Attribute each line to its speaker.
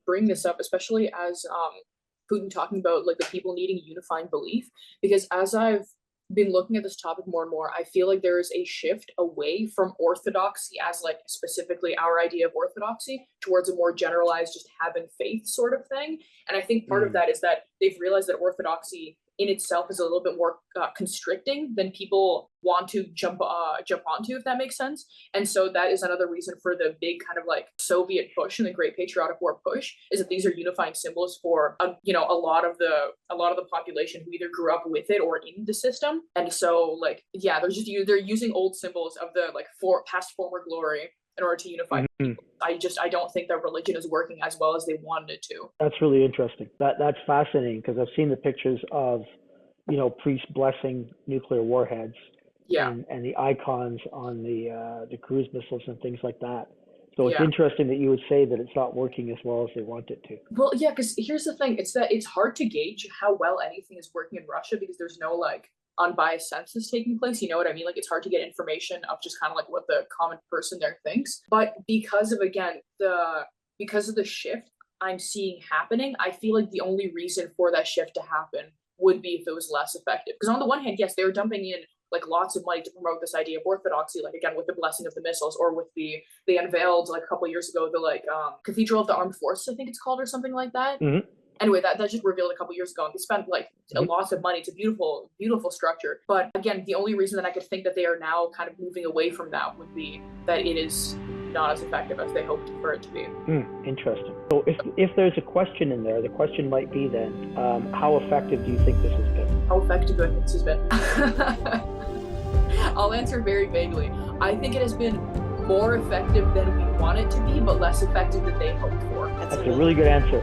Speaker 1: bring this up, especially as Putin talking about like the people needing unifying belief, because as I've been looking at this topic more and more, I feel like there is a shift away from orthodoxy as like specifically our idea of orthodoxy towards a more generalized, just having faith sort of thing. And I think part of that is that they've realized that orthodoxy in itself is a little bit more constricting than people want to jump onto, if that makes sense. And so that is another reason for the big kind of like Soviet push and the Great Patriotic War push, is that these are unifying symbols for a lot of the population who either grew up with it or in the system. And so like they're using old symbols of the like past former glory in order to unify people. I don't think that religion is working as well as they wanted it to.
Speaker 2: That's really interesting. That's fascinating, because I've seen the pictures of, priests blessing nuclear warheads, and the icons on the cruise missiles and things like that. So it's interesting that you would say that it's not working as well as they want it to.
Speaker 1: Well, yeah, because here's the thing: it's that it's hard to gauge how well anything is working in Russia because there's no like unbiased census taking place. You know what I mean? Like it's hard to get information of just kind of like what the common person there thinks. But because of the shift I'm seeing happening, I feel like the only reason for that shift to happen would be if it was less effective. Because on the one hand, yes, they were dumping in like lots of money to promote this idea of orthodoxy, like again with the blessing of the missiles, or with they unveiled like a couple of years ago the like Cathedral of the Armed Forces, I think it's called, or something like that. Anyway, that just revealed a couple years ago, and they spent like lots of money. It's a beautiful, beautiful structure. But again, the only reason that I could think that they are now kind of moving away from that would be that it is not as effective as they hoped for it to be.
Speaker 2: Interesting. So if there's a question in there, the question might be then, how effective do you think this has been?
Speaker 1: How effective do I think this has been? I'll answer very vaguely. I think it has been more effective than we want it to be, but less effective than they hoped for.
Speaker 2: That's a really good answer.